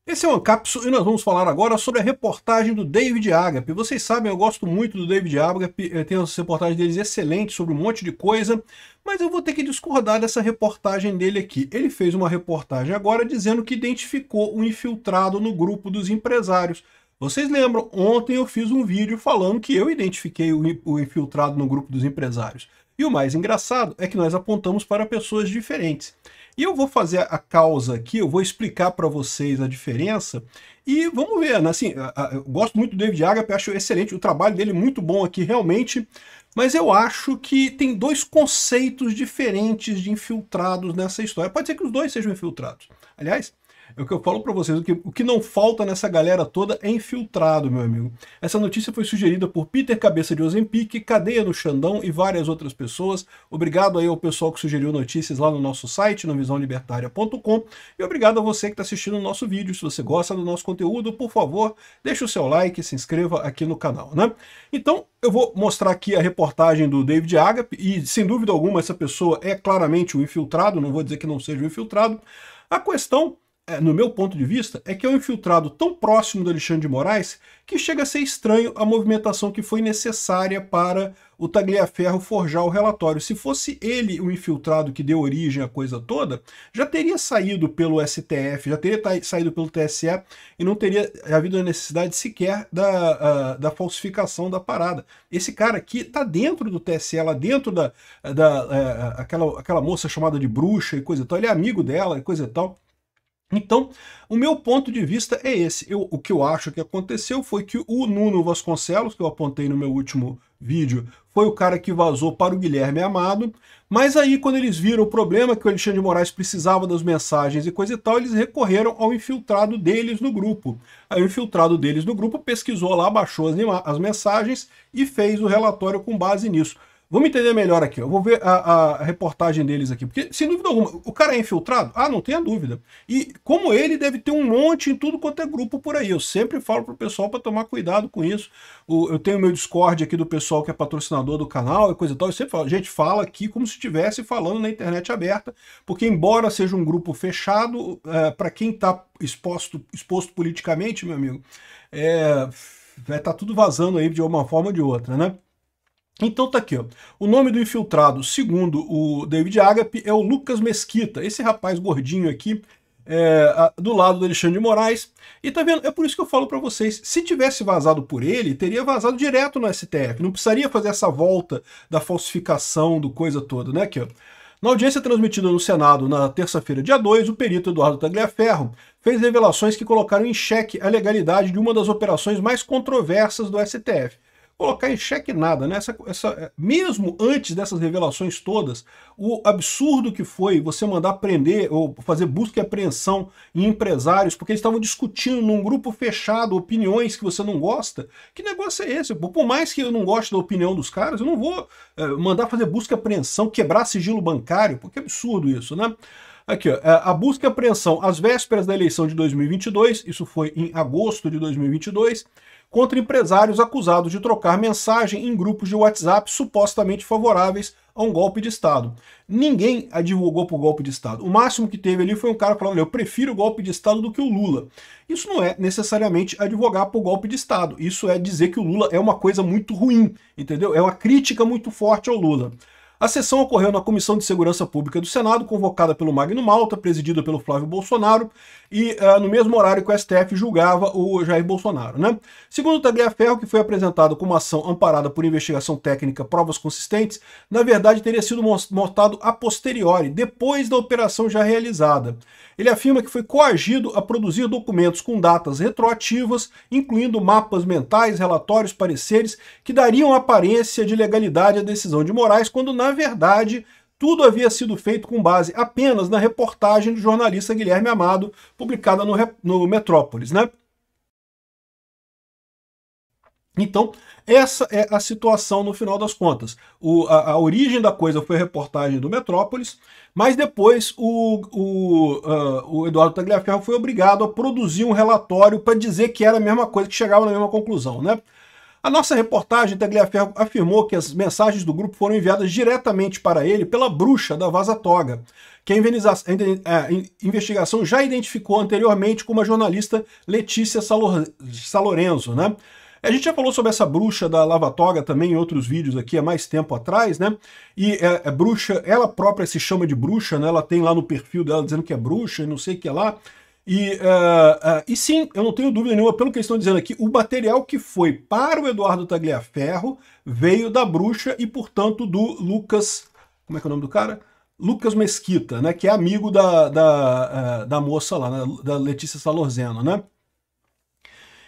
Esse é o Ancapsu e nós vamos falar agora sobre a reportagem do David Agape. Vocês sabem, eu gosto muito do David Agape, tem as reportagens deles excelentes sobre um monte de coisa, mas eu vou ter que discordar dessa reportagem dele aqui. Ele fez uma reportagem agora dizendo que identificou um infiltrado no grupo dos empresários. Vocês lembram, ontem eu fiz um vídeo falando que eu identifiquei o infiltrado no grupo dos empresários. E o mais engraçado é que nós apontamos para pessoas diferentes. E eu vou fazer a causa aqui, eu vou explicar para vocês a diferença e vamos ver, né? Assim, eu gosto muito do David Agape, acho excelente, o trabalho dele é muito bom aqui realmente, mas eu acho que tem dois conceitos diferentes de infiltrados nessa história. Pode ser que os dois sejam infiltrados. Aliás, é o que eu falo para vocês, o que não falta nessa galera toda é infiltrado, meu amigo. Essa notícia foi sugerida por Peter Cabeça de Ozempic, Cadeia no Xandão e várias outras pessoas. Obrigado aí ao pessoal que sugeriu notícias lá no nosso site, no visãolibertaria.com, e obrigado a você que está assistindo o nosso vídeo. Se você gosta do nosso conteúdo, por favor, deixe o seu like e se inscreva aqui no canal, né? Então, eu vou mostrar aqui a reportagem do David Agape, e sem dúvida alguma essa pessoa é claramente um infiltrado, não vou dizer que não seja um infiltrado. A questão, no meu ponto de vista, é que é um infiltrado tão próximo do Alexandre de Moraes que chega a ser estranho a movimentação que foi necessária para o Tagliaferro forjar o relatório. Se fosse ele o infiltrado que deu origem à coisa toda, já teria saído pelo STF, já teria saído pelo TSE e não teria havido a necessidade sequer da falsificação da parada. Esse cara aqui está dentro do TSE, lá dentro aquela moça chamada de bruxa e coisa e tal, ele é amigo dela e coisa e tal. Então, o meu ponto de vista é esse. O que eu acho que aconteceu foi que o Nuno Vasconcelos, que eu apontei no meu último vídeo, foi o cara que vazou para o Guilherme Amado, mas aí quando eles viram o problema que o Alexandre de Moraes precisava das mensagens e coisa e tal, eles recorreram ao infiltrado deles no grupo. Aí o infiltrado deles no grupo pesquisou lá, baixou as mensagens e fez o relatório com base nisso. Vamos entender melhor aqui, eu vou ver a reportagem deles aqui, porque, sem dúvida alguma, o cara é infiltrado? Ah, não tenha dúvida. E como ele, deve ter um monte em tudo quanto é grupo por aí. Eu sempre falo pro pessoal para tomar cuidado com isso. Eu tenho meu Discord aqui do pessoal que é patrocinador do canal e coisa e tal, eu sempre falo, a gente fala aqui como se estivesse falando na internet aberta, porque embora seja um grupo fechado, para quem está exposto politicamente, meu amigo, vai estar tudo vazando aí de uma forma ou de outra, né? Então tá aqui, ó. O nome do infiltrado, segundo o David Agape, é o Lucas Mesquita, esse rapaz gordinho aqui, do lado do Alexandre de Moraes. E tá vendo? É por isso que eu falo para vocês, se tivesse vazado por ele, teria vazado direto no STF, não precisaria fazer essa volta da falsificação do coisa toda, né? Aqui, ó. Na audiência transmitida no Senado na terça-feira, dia 2, o perito Eduardo Tagliaferro fez revelações que colocaram em xeque a legalidade de uma das operações mais controversas do STF. Colocar em xeque nada, né? Mesmo antes dessas revelações todas, o absurdo que foi você mandar prender ou fazer busca e apreensão em empresários, porque eles estavam discutindo num grupo fechado opiniões que você não gosta. Que negócio é esse? Por mais que eu não goste da opinião dos caras, eu não vou mandar fazer busca e apreensão, quebrar sigilo bancário, porque é absurdo isso, né? Aqui, ó, a busca e apreensão às vésperas da eleição de 2022, isso foi em agosto de 2022, contra empresários acusados de trocar mensagem em grupos de WhatsApp supostamente favoráveis a um golpe de Estado. Ninguém advogou para o golpe de Estado. O máximo que teve ali foi um cara falando, eu prefiro o golpe de Estado do que o Lula. Isso não é necessariamente advogar para o golpe de Estado. Isso é dizer que o Lula é uma coisa muito ruim, entendeu? É uma crítica muito forte ao Lula. A sessão ocorreu na Comissão de Segurança Pública do Senado, convocada pelo Magno Malta, presidida pelo Flávio Bolsonaro, e no mesmo horário que o STF julgava o Jair Bolsonaro, né? Segundo o Tagliaferro, que foi apresentado como ação amparada por investigação técnica, provas consistentes, na verdade teria sido montado a posteriori, depois da operação já realizada. Ele afirma que foi coagido a produzir documentos com datas retroativas, incluindo mapas mentais, relatórios, pareceres, que dariam aparência de legalidade à decisão de Moraes, quando, na verdade, tudo havia sido feito com base apenas na reportagem do jornalista Guilherme Amado, publicada no Metrópolis, né? Então, essa é a situação no final das contas. A origem da coisa foi a reportagem do Metrópolis, mas depois o Eduardo Tagliaferro foi obrigado a produzir um relatório para dizer que era a mesma coisa, que chegava na mesma conclusão, né? A nossa reportagem, Tagliaferro afirmou que as mensagens do grupo foram enviadas diretamente para ele pela bruxa da Vaza Toga, que a investigação já identificou anteriormente como a jornalista Letícia Salorenzo, né? A gente já falou sobre essa bruxa da Lava Toga também em outros vídeos aqui há mais tempo atrás, né? E a bruxa, ela própria se chama de bruxa, né? Ela tem lá no perfil dela dizendo que é bruxa e não sei o que lá. E sim, eu não tenho dúvida nenhuma, pelo que eles estão dizendo aqui, o material que foi para o Eduardo Tagliaferro veio da bruxa e, portanto, do Lucas... Como é que é o nome do cara? Lucas Mesquita, né? Que é amigo da moça lá, né, da Letícia Salorzeno, né?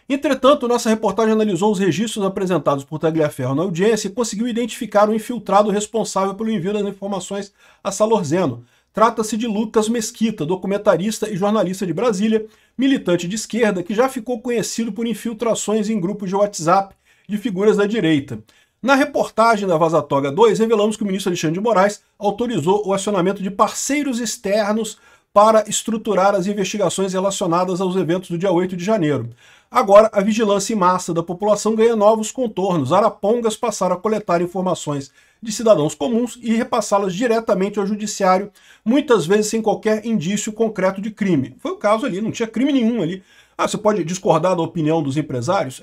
Entretanto, nossa reportagem analisou os registros apresentados por Tagliaferro na audiência e conseguiu identificar o infiltrado responsável pelo envio das informações a Salorzeno. Trata-se de Lucas Mesquita, documentarista e jornalista de Brasília, militante de esquerda que já ficou conhecido por infiltrações em grupos de WhatsApp de figuras da direita. Na reportagem da Vaza Toga 2, revelamos que o ministro Alexandre de Moraes autorizou o acionamento de parceiros externos para estruturar as investigações relacionadas aos eventos do dia 8 de janeiro. Agora, a vigilância em massa da população ganha novos contornos. Arapongas passaram a coletar informações de cidadãos comuns e repassá-las diretamente ao judiciário, muitas vezes sem qualquer indício concreto de crime. Foi o caso ali, não tinha crime nenhum ali. Ah, você pode discordar da opinião dos empresários?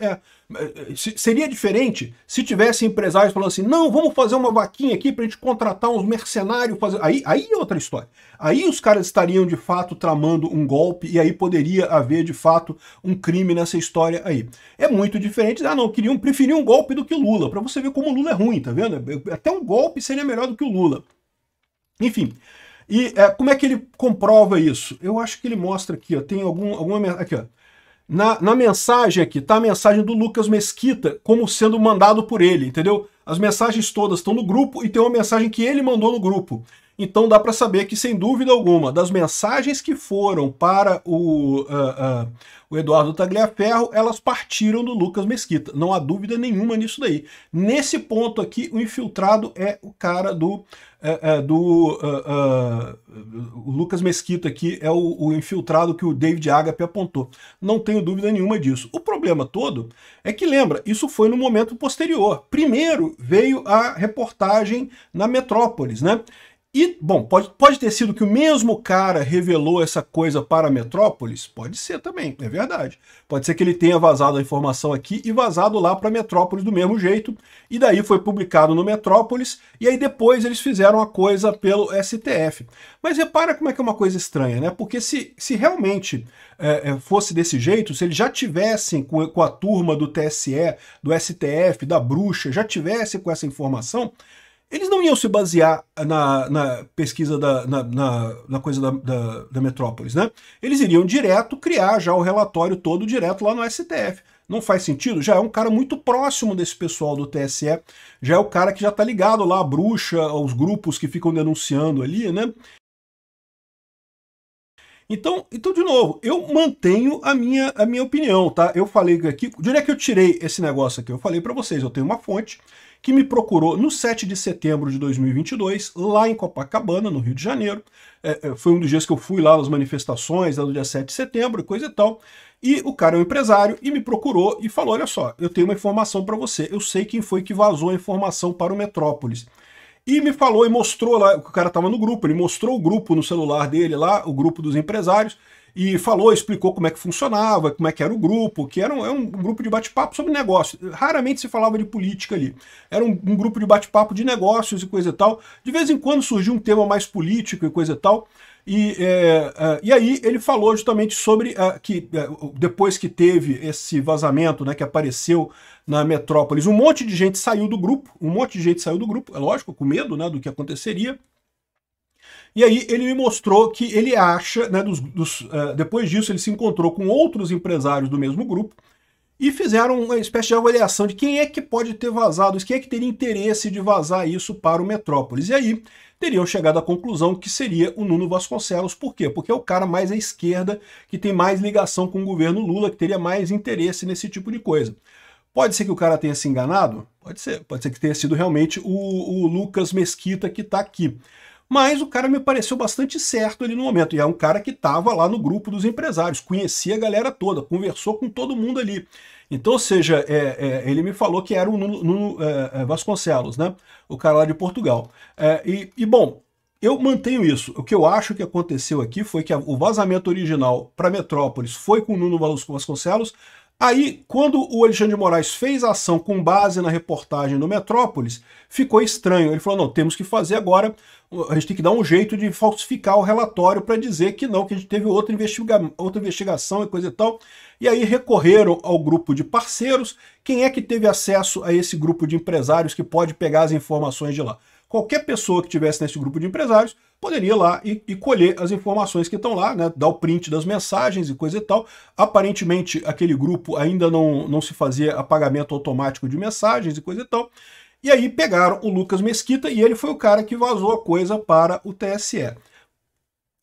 Seria diferente se tivesse empresários falando assim, não, vamos fazer uma vaquinha aqui pra gente contratar uns mercenários, fazer... Aí é outra história. Aí os caras estariam de fato tramando um golpe e aí poderia haver de fato um crime nessa história aí. É muito diferente, ah não, preferiam um golpe do que o Lula, pra você ver como o Lula é ruim, tá vendo? Até um golpe seria melhor do que o Lula. Enfim... E como é que ele comprova isso? Eu acho que ele mostra aqui, ó, tem alguma... Aqui, ó. Na mensagem aqui, tá a mensagem do Lucas Mesquita como sendo mandado por ele, entendeu? As mensagens todas estão no grupo e tem uma mensagem que ele mandou no grupo. Então dá para saber que, sem dúvida alguma, das mensagens que foram para o Eduardo Tagliaferro, elas partiram do Lucas Mesquita. Não há dúvida nenhuma nisso daí. Nesse ponto aqui, o infiltrado é o cara o Lucas Mesquita aqui é o infiltrado que o David Agape apontou. Não tenho dúvida nenhuma disso. O problema todo é que, lembra, isso foi no momento posterior. Primeiro veio a reportagem na Metrópolis, né? E, bom, pode ter sido que o mesmo cara revelou essa coisa para a Metrópolis? Pode ser também, é verdade. Pode ser que ele tenha vazado a informação aqui e vazado lá para a Metrópolis do mesmo jeito, e daí foi publicado no Metrópolis, e aí depois eles fizeram a coisa pelo STF. Mas repara como é que é uma coisa estranha, né? Porque se realmente fosse desse jeito, se eles já tivessem com a turma do TSE, do STF, da bruxa, já tivessem com essa informação, eles não iam se basear na pesquisa na coisa da Metrópolis, né? Eles iriam direto criar já o relatório todo direto lá no STF. Não faz sentido? Já é um cara muito próximo desse pessoal do TSE, já é o cara que já tá ligado lá à bruxa, aos grupos que ficam denunciando ali, né? Então, de novo, eu mantenho a minha opinião, tá? Eu falei aqui, de onde é que eu tirei esse negócio aqui? Eu falei para vocês, eu tenho uma fonte que me procurou no 7 de setembro de 2022, lá em Copacabana, no Rio de Janeiro. Foi um dos dias que eu fui lá nas manifestações, lá no dia 7 de setembro, e coisa e tal. E o cara é um empresário e me procurou e falou, olha só, eu tenho uma informação para você, eu sei quem foi que vazou a informação para o Metrópolis. E me falou e mostrou lá, o cara estava no grupo, ele mostrou o grupo no celular dele lá, o grupo dos empresários, e falou, explicou como é que funcionava, como é que era o grupo, que era um grupo de bate-papo sobre negócio. Raramente se falava de política ali. Era um grupo de bate-papo de negócios e coisa e tal. De vez em quando surgiu um tema mais político e coisa e tal. E aí ele falou justamente sobre que depois que teve esse vazamento, né, que apareceu na Metrópolis, um monte de gente saiu do grupo, é lógico, com medo, né, do que aconteceria. E aí ele me mostrou que ele acha, né, depois disso ele se encontrou com outros empresários do mesmo grupo e fizeram uma espécie de avaliação de quem é que pode ter vazado isso, quem é que teria interesse de vazar isso para o Metrópolis. E aí teriam chegado à conclusão que seria o Nuno Vasconcelos. Por quê? Porque é o cara mais à esquerda, que tem mais ligação com o governo Lula, que teria mais interesse nesse tipo de coisa. Pode ser que o cara tenha se enganado? Pode ser que tenha sido realmente o Lucas Mesquita que está aqui. Mas o cara me pareceu bastante certo ali no momento, e é um cara que estava lá no grupo dos empresários, conhecia a galera toda, conversou com todo mundo ali. Então, ou seja, ele me falou que era o Nuno Vasconcelos, né? O cara lá de Portugal. Bom, eu mantenho isso. O que eu acho que aconteceu aqui foi que o vazamento original para Metrópolis foi com o Nuno Vasconcelos. Aí, quando o Alexandre de Moraes fez a ação com base na reportagem do Metrópolis, ficou estranho. Ele falou, não, temos que fazer agora, a gente tem que dar um jeito de falsificar o relatório para dizer que não, que a gente teve outra investigação e coisa e tal. E aí recorreram ao grupo de parceiros. Quem é que teve acesso a esse grupo de empresários que pode pegar as informações de lá? Qualquer pessoa que estivesse nesse grupo de empresários poderia ir lá e colher as informações que estão lá, né, dar o print das mensagens e coisa e tal. Aparentemente, aquele grupo ainda não se fazia apagamento automático de mensagens e coisa e tal. E aí pegaram o Lucas Mesquita e ele foi o cara que vazou a coisa para o TSE.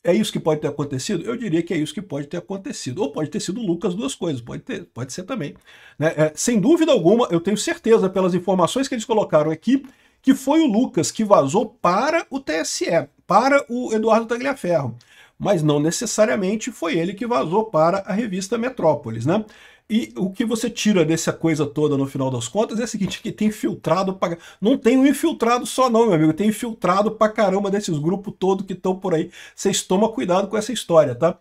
É isso que pode ter acontecido? Eu diria que é isso que pode ter acontecido. Ou pode ter sido o Lucas, duas coisas. Pode ser também. Né? Sem dúvida alguma, eu tenho certeza, pelas informações que eles colocaram aqui, que foi o Lucas que vazou para o TSE, para o Eduardo Tagliaferro. Mas não necessariamente foi ele que vazou para a revista Metrópolis, né? E o que você tira dessa coisa toda no final das contas é o seguinte, que tem infiltrado pra... Não tem um infiltrado só não, meu amigo, tem infiltrado pra caramba desses grupos todos que estão por aí. Vocês tomam cuidado com essa história, tá?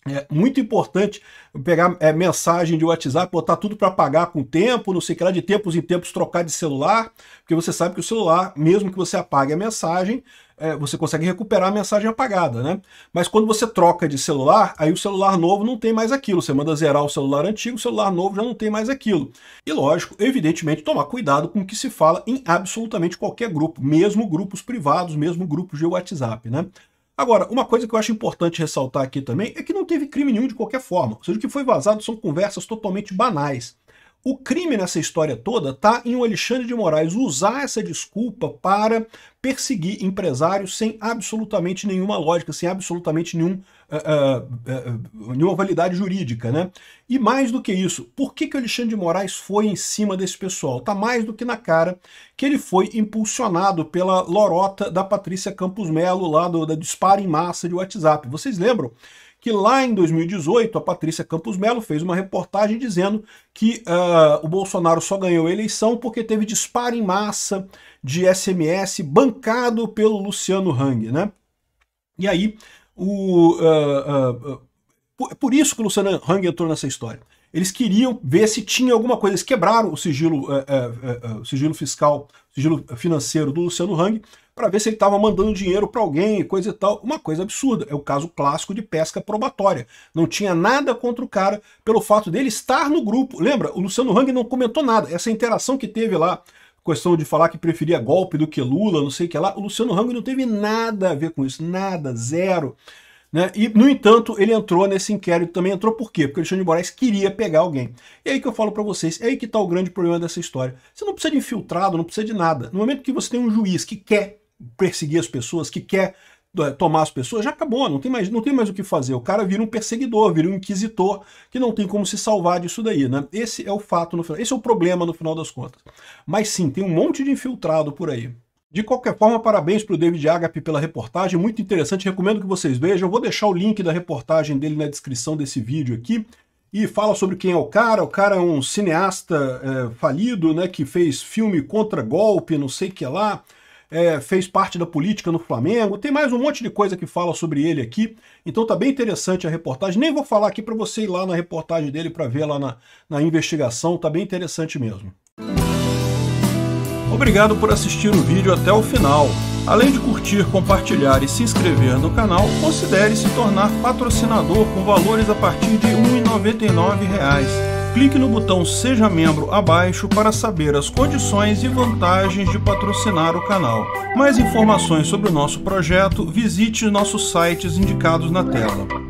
É muito importante pegar mensagem de WhatsApp, botar tudo para apagar com o tempo, não sei o que lá, de tempos em tempos trocar de celular, porque você sabe que o celular, mesmo que você apague a mensagem, você consegue recuperar a mensagem apagada, né? Mas quando você troca de celular, aí o celular novo não tem mais aquilo. Você manda zerar o celular antigo, o celular novo já não tem mais aquilo. E lógico, evidentemente, tomar cuidado com o que se fala em absolutamente qualquer grupo, mesmo grupos privados, mesmo grupos de WhatsApp, né? Agora, uma coisa que eu acho importante ressaltar aqui também é que não teve crime nenhum de qualquer forma. Ou seja, o que foi vazado são conversas totalmente banais. O crime nessa história toda está em o Alexandre de Moraes usar essa desculpa para perseguir empresários sem absolutamente nenhuma lógica, sem absolutamente nenhuma validade jurídica, né? E mais do que isso, por que o Alexandre de Moraes foi em cima desse pessoal? Tá mais do que na cara que ele foi impulsionado pela lorota da Patrícia Campos Melo, lá do disparo em massa de WhatsApp. Vocês lembram que lá em 2018 a Patrícia Campos Melo fez uma reportagem dizendo que o Bolsonaro só ganhou a eleição porque teve disparo em massa de SMS bancado pelo Luciano Hang, né? E aí, por isso que o Luciano Hang entrou nessa história. Eles queriam ver se tinha alguma coisa, eles quebraram o sigilo fiscal, o sigilo financeiro do Luciano Hang, para ver se ele estava mandando dinheiro para alguém, coisa e tal. Uma coisa absurda. É o caso clássico de pesca probatória. Não tinha nada contra o cara pelo fato dele estar no grupo. Lembra? O Luciano Hang não comentou nada. Essa interação que teve lá, questão de falar que preferia golpe do que Lula, não sei o que lá, o Luciano Hang não teve nada a ver com isso. Nada, zero. Né? E, no entanto, ele entrou nesse inquérito também. Entrou por quê? Porque o Alexandre de Moraes queria pegar alguém. E aí que eu falo para vocês, é aí que está o grande problema dessa história. Você não precisa de infiltrado, não precisa de nada. No momento que você tem um juiz que quer perseguir as pessoas, que quer tomar as pessoas, já acabou, não tem mais o que fazer. O cara vira um perseguidor, vira um inquisitor, que não tem como se salvar disso daí, né? Esse é o fato no final, esse é o problema no final das contas. Mas sim, tem um monte de infiltrado por aí. De qualquer forma, parabéns para o David Agape pela reportagem, muito interessante, recomendo que vocês vejam. Eu vou deixar o link da reportagem dele na descrição desse vídeo aqui. E fala sobre quem é o cara é um cineasta falido, né, que fez filme contra golpe, não sei o que lá, fez parte da política no Flamengo, tem mais um monte de coisa que fala sobre ele aqui, então tá bem interessante a reportagem. Nem vou falar aqui para você ir lá na reportagem dele para ver lá na investigação, tá bem interessante mesmo. Obrigado por assistir o vídeo até o final. Além de curtir, compartilhar e se inscrever no canal, considere se tornar patrocinador com valores a partir de R$ 1,99. Clique no botão Seja Membro abaixo para saber as condições e vantagens de patrocinar o canal. Mais informações sobre o nosso projeto, visite nossos sites indicados na tela.